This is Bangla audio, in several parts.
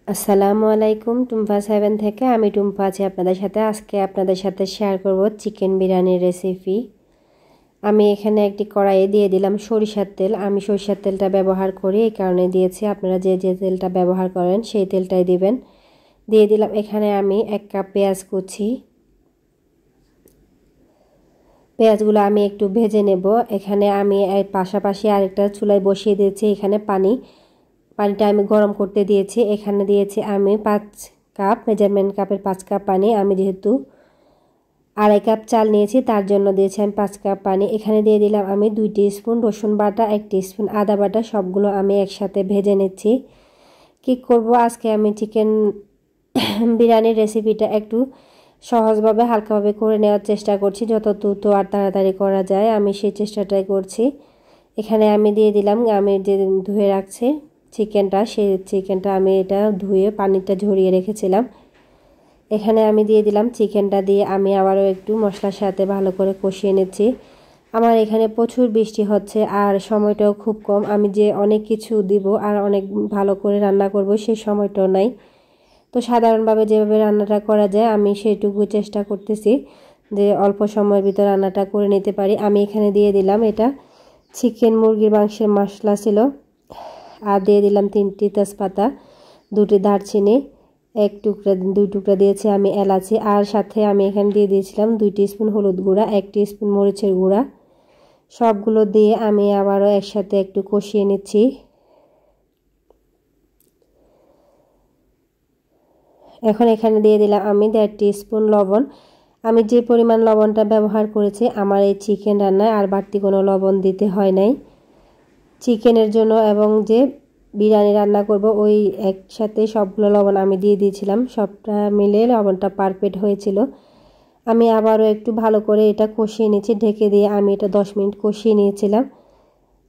আসসালামু আলাইকুম টুম্পা 7 থেকে আমি টুম্পা আছি আপনাদের সাথে। আজকে আপনাদের সাথে শেয়ার করব চিকেন বিরিয়ানির রেসিপি। আমি এখানে একটি কড়াইয়ে দিয়ে দিলাম সরিষার তেল। আমি সরিষার তেলটা ব্যবহার করি, এই কারণে দিয়েছি। আপনারা যে যে তেলটা ব্যবহার করেন সেই তেলটাই দিবেন। দিয়ে দিলাম এখানে আমি 1 কাপ পেঁয়াজ কুচি। পেঁয়াজগুলো আমি একটু ভেজে নেব। এখানে আমি পাশাপাশি আরেকটা চুলায় বসিয়ে দিয়েছি। এখানে পানিটা আমি গরম করতে দিয়েছি। এখানে দিয়েছি আমি 5 কাপ, মেজারমেন্ট কাপের 5 কাপ পানি। আমি যেহেতু 2.5 কাপ চাল নিয়েছি তার জন্য দিয়েছি আমি 5 কাপ পানি। এখানে দিয়ে দিলাম আমি 2 টিস্পুন রসুন বাটা, 1 টিস্পুন আদা বাটা। সবগুলো আমি একসাথে ভেজে নিচ্ছি। কি করব আজকে আমি চিকেন বিরিয়ানির রেসিপিটা একটু সহজভাবে হালকাভাবে করে নেওয়ার চেষ্টা করছি, যত দ্রুত আর তাড়াতাড়ি করা যায় আমি সেই চেষ্টাটাই করছি। এখানে আমি দিয়ে দিলাম আমি যে ধুয়ে রাখছি চিকেনটা, সেই চিকেনটা আমি এটা ধুয়ে পানিটা ঝরিয়ে রেখেছিলাম। এখানে আমি দিয়ে দিলাম চিকেনটা, দিয়ে আমি আবারও একটু মশলার সাথে ভালো করে কষিয়ে নিচ্ছি। আমার এখানে প্রচুর বৃষ্টি হচ্ছে আর সময়টাও খুব কম। আমি যে অনেক কিছু দিব আর অনেক ভালো করে রান্না করব সেই সময়টাও নাই। তো সাধারণভাবে যেভাবে রান্নাটা করা যায় আমি সেইটুকু চেষ্টা করতেছি যে অল্প সময়ের ভিতর রান্নাটা করে নিতে পারি। আমি এখানে দিয়ে দিলাম এটা চিকেন মুরগির মাংসের মশলা ছিল, আর দিয়ে দিলাম 3টি তেজপাতা, 2টি দারচিনি, 2 টুকরা দিয়েছি আমি এলাচি, আর সাথে আমি এখানে দিয়ে দিয়েছিলাম 2 টিস্পুন হলুদ গুঁড়া, 1 টিস্পুন মরিচের গুঁড়া। সবগুলো দিয়ে আমি আবারও একসাথে একটু কষিয়ে নিচ্ছি। এখন এখানে দিয়ে দিলাম আমি 1.5 টিস্পুন লবণ। আমি যে পরিমাণ লবণটা ব্যবহার করেছি আমার এই চিকেন রান্নায় আর বাড়তি কোনো লবণ দিতে হয় নাই চিকেনের জন্য, এবং যে বিরিয়ানি রান্না করব ওই একসাথে সবগুলো লবণ আমি দিয়ে দিয়েছিলাম। সবটা মিলে লবণটা পারফেক্ট হয়েছিল। আমি আবারও একটু ভালো করে এটা কষিয়ে নিয়েছি, ঢেকে দিয়ে আমি এটা 10 মিনিট কষিয়ে নিয়েছিলাম।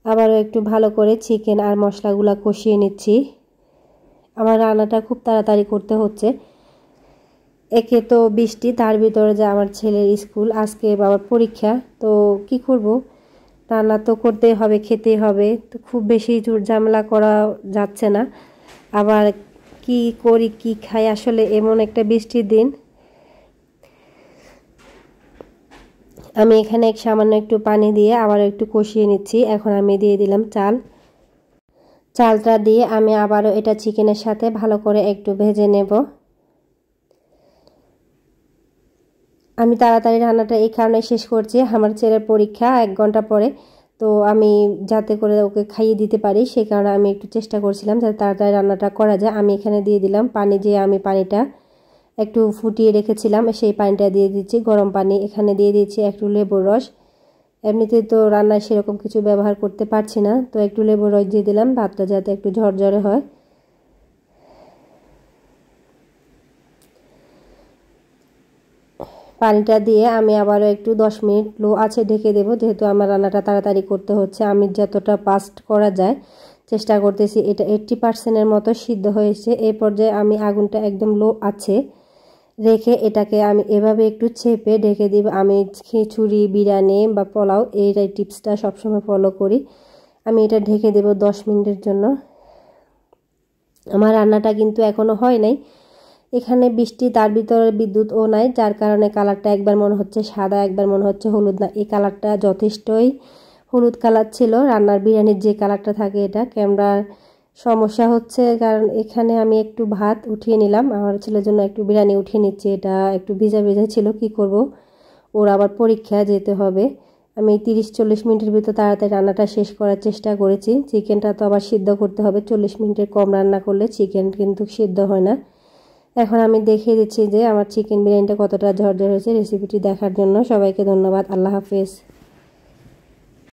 আবারও একটু ভালো করে চিকেন আর মশলাগুলো কষিয়ে নিচ্ছি। আমার রান্নাটা খুব তাড়াতাড়ি করতে হচ্ছে। একে তো বৃষ্টি, তার ভিতরে যে আমার ছেলের স্কুল, আজকে বাবার পরীক্ষা, তো কি করব, রান্না তো করতেই হবে, খেতেই হবে। তো খুব বেশি ঝামেলা করা যাচ্ছে না। আবার কি করি কি খাই, আসলে এমন একটা বৃষ্টির দিন। আমি এখানে সামান্য একটু পানি দিয়ে আবার একটু কষিয়ে নিচ্ছি। এখন আমি দিয়ে দিলাম চালটা দিয়ে আমি আবারও এটা চিকেনের সাথে ভালো করে একটু ভেজে নেব। আমি তাড়াতাড়ি রান্নাটা এই কারণে শেষ করছি, আমার ছেলের পরীক্ষা 1 ঘন্টা পরে, তো আমি যাতে করে ওকে খাইয়ে দিতে পারি সেই কারণে আমি একটু চেষ্টা করছিলাম যাতে তাড়াতাড়ি রান্নাটা করা যায়। আমি এখানে দিয়ে দিলাম পানি, যে আমি পানিটা একটু ফুটিয়ে রেখেছিলাম সেই পানিটা দিয়ে দিচ্ছি, গরম পানি। এখানে দিয়ে দিচ্ছি একটু লেবুর রস। এমনিতে তো রান্নায় সেরকম কিছু ব্যবহার করতে পারছি না, তো একটু লেবুর রস দিয়ে দিলাম ভাতটা যাতে একটু ঝরঝরে হয়। পানিটা দিয়ে আমি আবারও একটু 10 মিনিট লো আঁচে ঢেকে দেবো, যেহেতু আমার রান্নাটা তাড়াতাড়ি করতে হচ্ছে। আমি যতটা ফাস্ট করা যায় চেষ্টা করতেছি। এটা 80% মতো সিদ্ধ হয়েছে। এই পর্যায়ে আমি আগুনটা একদম লো আছে রেখে এটাকে আমি এভাবে একটু চেপে ঢেকে দিব। আমি খিচুড়ি, বিরিয়ানি বা পোলাও এই টিপসটা সবসময় ফলো করি। আমি এটা ঢেকে দেব 10 মিনিটের জন্য। আমার রান্নাটা কিন্তু এখনও হয় নাই। এখানে বৃষ্টি, তার ভিতরে বিদ্যুৎও নাই, যার কারণে কালারটা একবার মনে হচ্ছে সাদা, একবার মনে হচ্ছে হলুদ। না, এই কালারটা যথেষ্টই হলুদ কালার ছিল। রান্নার বিরিয়ানির যে কালারটা থাকে, এটা ক্যামেরার সমস্যা হচ্ছে, কারণ এখানে আমি একটু ভাত উঠিয়ে নিলাম, আমার ছেলের জন্য একটু বিরিয়ানি উঠিয়ে নিচ্ছি। এটা একটু ভিজা ভিজা ছিল, কি করব, ওর আবার পরীক্ষা যেতে হবে। আমি 30-40 মিনিটের ভিতর তাড়াতাড়ি রান্নাটা শেষ করার চেষ্টা করেছি। চিকেনটা তো আবার সিদ্ধ করতে হবে, 40 মিনিটের কম রান্না করলে চিকেন কিন্তু সিদ্ধ হয় না। এখন আমি দেখিয়ে দিচ্ছি যে আমার চিকেন বিরিয়ানিটা কতটা ঝরঝর হয়েছে। রেসিপিটি দেখার জন্য সবাইকে ধন্যবাদ। আল্লাহ হাফেজ।